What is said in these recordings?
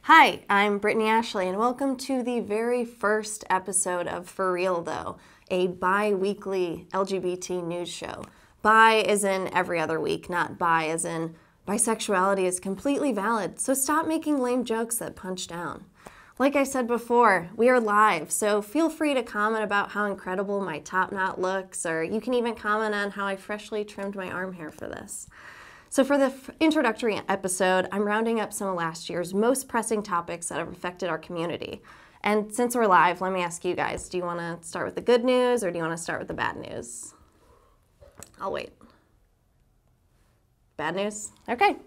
Hi, I'm Brittany Ashley, and welcome to the very first episode of For Real Though, a bi-weekly LGBT news show. Bi as in every other week, not bi as in bisexuality is completely valid, so stop making lame jokes that punch down. Like I said before, we are live, so feel free to comment about how incredible my top knot looks, or you can even comment on how I freshly trimmed my arm hair for this. So for the introductory episode, I'm rounding up some of last year's most pressing topics that have affected our community. And since we're live, let me ask you guys, do you want to start with the good news or do you want to start with the bad news? I'll wait. Bad news? Okay.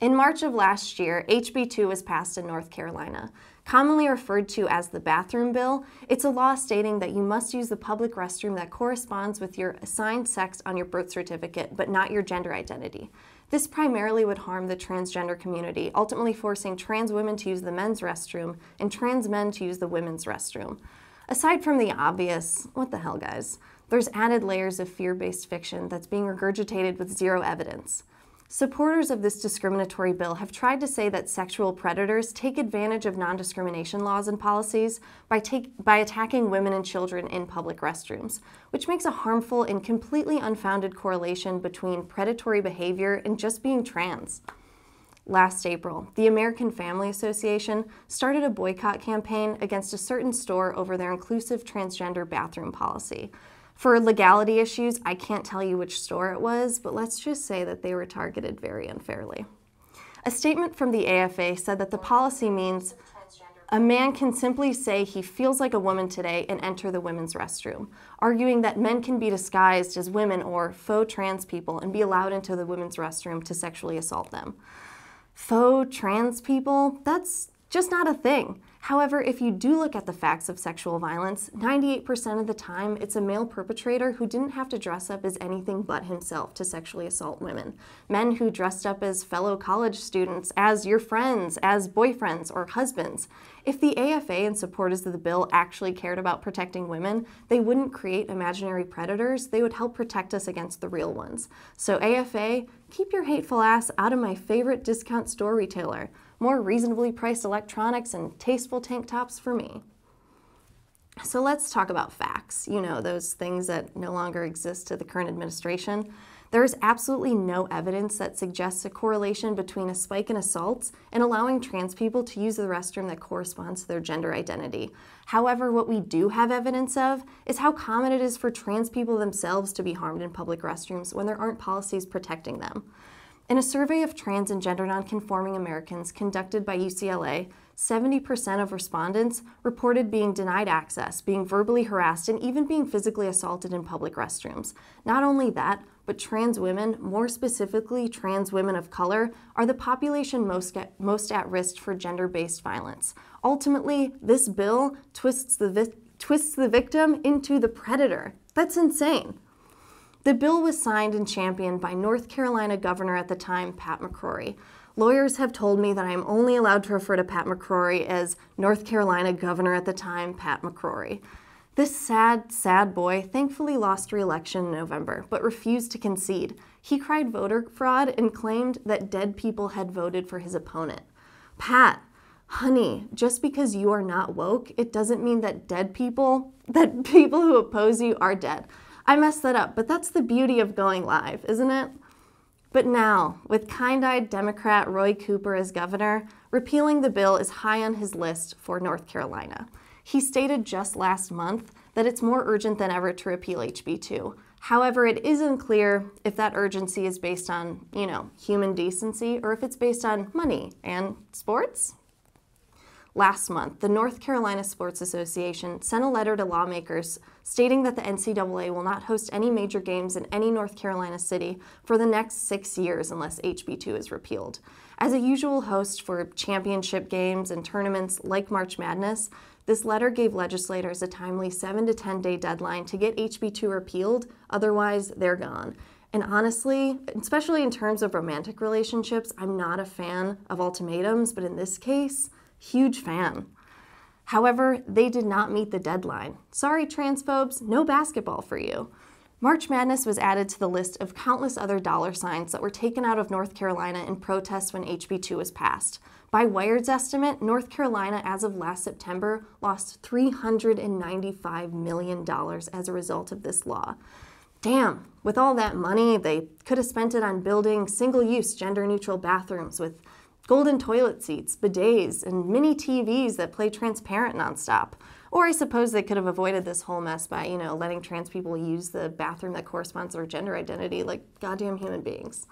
In March of last year, HB 2 was passed in North Carolina. Commonly referred to as the bathroom bill, it's a law stating that you must use the public restroom that corresponds with your assigned sex on your birth certificate, but not your gender identity. This primarily would harm the transgender community, ultimately forcing trans women to use the men's restroom and trans men to use the women's restroom. Aside from the obvious, what the hell guys, there's added layers of fear-based fiction that's being regurgitated with zero evidence. Supporters of this discriminatory bill have tried to say that sexual predators take advantage of non-discrimination laws and policies by attacking women and children in public restrooms, which makes a harmful and completely unfounded correlation between predatory behavior and just being trans. Last April, the American Family Association started a boycott campaign against a certain store over their inclusive transgender bathroom policy. For legality issues, I can't tell you which store it was, but let's just say that they were targeted very unfairly. A statement from the AFA said that the policy means a man can simply say he feels like a woman today and enter the women's restroom, arguing that men can be disguised as women or faux trans people and be allowed into the women's restroom to sexually assault them. Faux trans people? That's just not a thing. However, if you do look at the facts of sexual violence, 98% of the time it's a male perpetrator who didn't have to dress up as anything but himself to sexually assault women. Men who dressed up as fellow college students, as your friends, as boyfriends or husbands. If the AFA and supporters of the bill actually cared about protecting women, they wouldn't create imaginary predators, they would help protect us against the real ones. So AFA, keep your hateful ass out of my favorite discount store retailer. More reasonably priced electronics and tasteful tank tops for me. So let's talk about facts. You know, those things that no longer exist to the current administration. There is absolutely no evidence that suggests a correlation between a spike in assaults and allowing trans people to use the restroom that corresponds to their gender identity. However, what we do have evidence of is how common it is for trans people themselves to be harmed in public restrooms when there aren't policies protecting them. In a survey of trans and gender nonconforming Americans conducted by UCLA, 70% of respondents reported being denied access, being verbally harassed, and even being physically assaulted in public restrooms. Not only that, but trans women, more specifically trans women of color, are the population most at risk for gender-based violence. Ultimately, this bill twists the victim into the predator. That's insane. The bill was signed and championed by North Carolina Governor at the time, Pat McCrory. Lawyers have told me that I am only allowed to refer to Pat McCrory as North Carolina Governor at the time, Pat McCrory. This sad, sad boy thankfully lost re-election in November, but refused to concede. He cried voter fraud and claimed that dead people had voted for his opponent. Pat, honey, just because you are not woke, it doesn't mean that people who oppose you are dead. I messed that up, but that's the beauty of going live, isn't it? But now, with kind-eyed Democrat Roy Cooper as governor, repealing the bill is high on his list for North Carolina. He stated just last month that it's more urgent than ever to repeal HB 2. However, it is unclear if that urgency is based on, human decency or if it's based on money and sports. Last month, the North Carolina Sports Association sent a letter to lawmakers stating that the NCAA will not host any major games in any North Carolina city for the next 6 years unless HB 2 is repealed. As a usual host for championship games and tournaments like March Madness, this letter gave legislators a timely 7 to 10 day deadline to get HB 2 repealed, otherwise they're gone. And honestly, especially in terms of romantic relationships, I'm not a fan of ultimatums, but in this case, huge fan. However, they did not meet the deadline. Sorry, transphobes, no basketball for you. March Madness was added to the list of countless other dollar signs that were taken out of North Carolina in protest when HB2 was passed. By Wired's estimate, North Carolina, as of last September, lost $395 million as a result of this law. Damn, with all that money, they could have spent it on building single-use, gender-neutral bathrooms with golden toilet seats, bidets, and mini TVs that play transparent nonstop. Or I suppose they could have avoided this whole mess by, letting trans people use the bathroom that corresponds to their gender identity like goddamn human beings.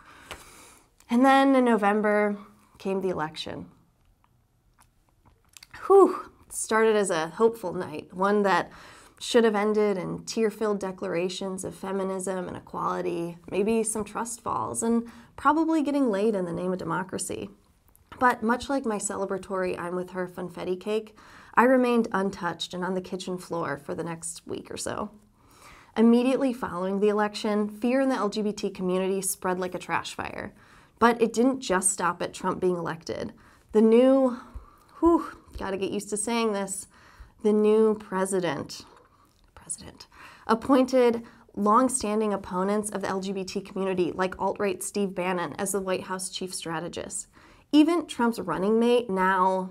And then in November came the election. Whew, it started as a hopeful night, one that should have ended in tear-filled declarations of feminism and equality, maybe some trust falls, and probably getting laid in the name of democracy. But much like my celebratory I'm with her funfetti cake, I remained untouched and on the kitchen floor for the next week or so. Immediately following the election, fear in the LGBT community spread like a trash fire. But it didn't just stop at Trump being elected. The new, gotta get used to saying this, the new president appointed long-standing opponents of the LGBT community like alt-right Steve Bannon as the White House chief strategist. Even Trump's running mate, now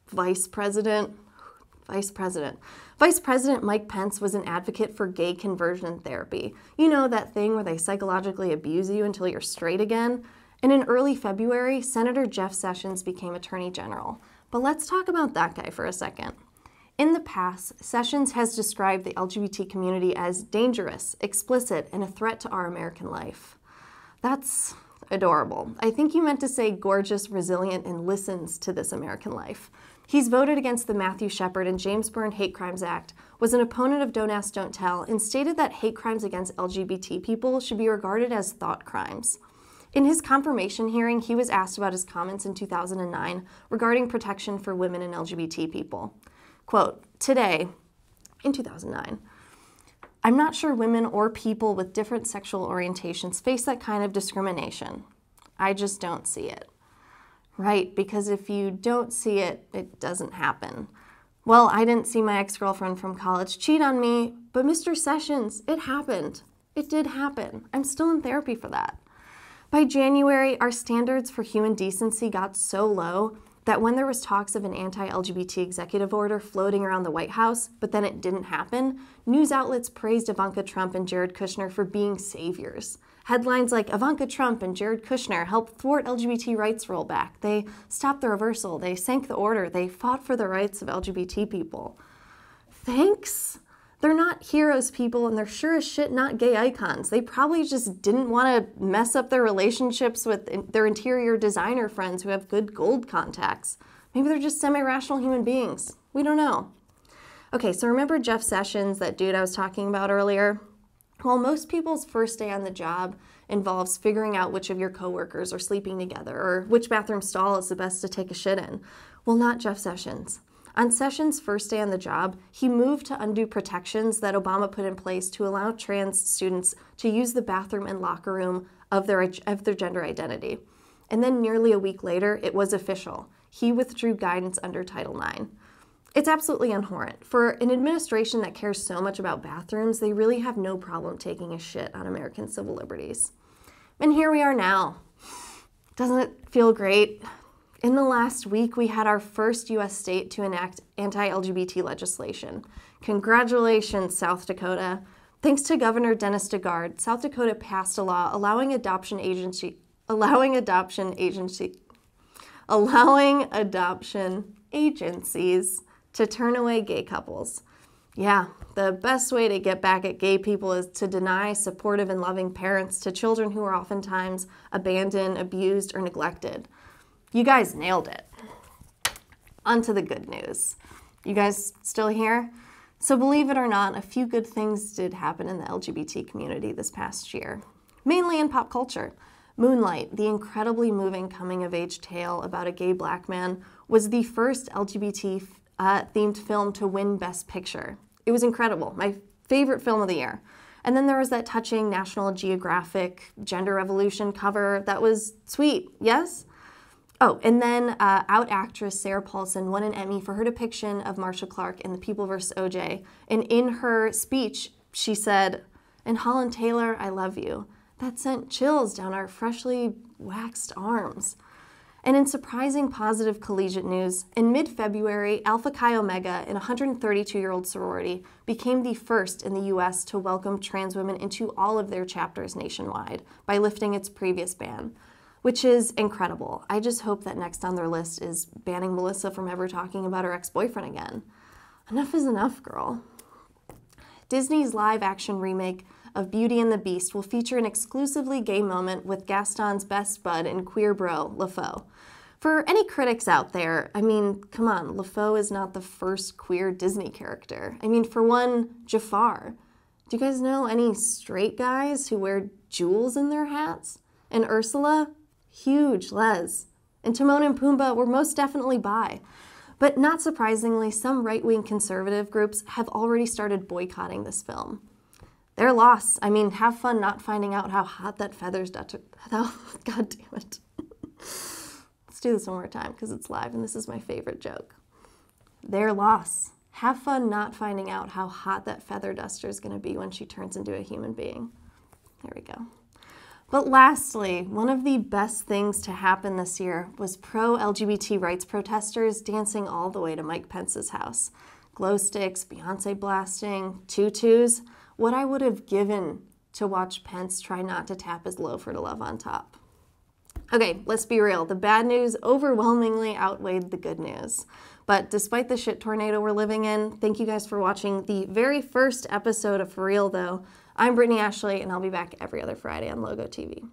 Vice President Mike Pence was an advocate for gay conversion therapy. You know, that thing where they psychologically abuse you until you're straight again? And in early February, Senator Jeff Sessions became Attorney General. But let's talk about that guy for a second. In the past, Sessions has described the LGBT community as dangerous, explicit, and a threat to our American life. That's adorable. I think you meant to say gorgeous, resilient, and listens to this American life. He's voted against the Matthew Shepard and James Byrne Hate Crimes Act, was an opponent of Don't Ask, Don't Tell, and stated that hate crimes against LGBT people should be regarded as thought crimes. In his confirmation hearing, he was asked about his comments in 2009 regarding protection for women and LGBT people. Quote, today, in 2009, I'm not sure women or people with different sexual orientations face that kind of discrimination. I just don't see it. Right, because if you don't see it, it doesn't happen. Well, I didn't see my ex-girlfriend from college cheat on me, but Mr. Sessions, it happened. It did happen. I'm still in therapy for that. By January, our standards for human decency got so low that when there was talks of an anti-LGBT executive order floating around the White House, but then it didn't happen, news outlets praised Ivanka Trump and Jared Kushner for being saviors. Headlines like Ivanka Trump and Jared Kushner helped thwart LGBT rights rollback. They stopped the reversal. They sank the order. They fought for the rights of LGBT people. Thanks? They're not heroes, people, and they're sure as shit not gay icons. They probably just didn't want to mess up their relationships with their interior designer friends who have good gold contacts. Maybe they're just semi-rational human beings. We don't know. Okay, so remember Jeff Sessions, that dude I was talking about earlier? Well, most people's first day on the job involves figuring out which of your coworkers are sleeping together or which bathroom stall is the best to take a shit in. Well, not Jeff Sessions. On Sessions' first day on the job, he moved to undo protections that Obama put in place to allow trans students to use the bathroom and locker room of their gender identity. And then nearly a week later, it was official. He withdrew guidance under Title IX. It's absolutely abhorrent. For an administration that cares so much about bathrooms, they really have no problem taking a shit on American civil liberties. And here we are now. Doesn't it feel great? In the last week, we had our first U.S. state to enact anti-LGBT legislation. Congratulations, South Dakota. Thanks to Governor Dennis DeGarde, South Dakota passed a law allowing adoption agencies to turn away gay couples. Yeah, the best way to get back at gay people is to deny supportive and loving parents to children who are oftentimes abandoned, abused, or neglected. You guys nailed it. On to the good news. You guys still here? So believe it or not, a few good things did happen in the LGBT community this past year, mainly in pop culture. Moonlight, the incredibly moving coming-of-age tale about a gay black man, was the first LGBT-themed film to win Best Picture. It was incredible, my favorite film of the year. And then there was that touching National Geographic Gender Revolution cover that was sweet, yes? Oh, and then out actress Sarah Paulson won an Emmy for her depiction of Marcia Clark in The People vs. O.J. And in her speech, she said, "And Holland Taylor, I love you." That sent chills down our freshly waxed arms. And in surprising positive collegiate news, in mid-February, Alpha Chi Omega, an 132-year-old sorority, became the first in the US to welcome trans women into all of their chapters nationwide by lifting its previous ban, which is incredible. I just hope that next on their list is banning Melissa from ever talking about her ex-boyfriend again. Enough is enough, girl. Disney's live-action remake of Beauty and the Beast will feature an exclusively gay moment with Gaston's best bud and queer bro, LeFou. For any critics out there, I mean, come on, LeFou is not the first queer Disney character. I mean, for one, Jafar. Do you guys know any straight guys who wear jewels in their hats? And Ursula? Huge les. And Timon and Pumbaa were most definitely bi. But not surprisingly, some right-wing conservative groups have already started boycotting this film. Their loss. I mean, have fun not finding out how hot that feathers Dutch. Oh, God damn it. Let's do this one more time because it's live and this is my favorite joke. Their loss. Have fun not finding out how hot that feather duster is going to be when she turns into a human being. There we go. But lastly, one of the best things to happen this year was pro-LGBT rights protesters dancing all the way to Mike Pence's house. Glow sticks, Beyonce blasting, tutus. What I would have given to watch Pence try not to tap his loafer to love on top. Okay, let's be real. The bad news overwhelmingly outweighed the good news. But despite the shit tornado we're living in, thank you guys for watching the very first episode of For Real Though. I'm Brittany Ashley, and I'll be back every other Friday on LogoTV.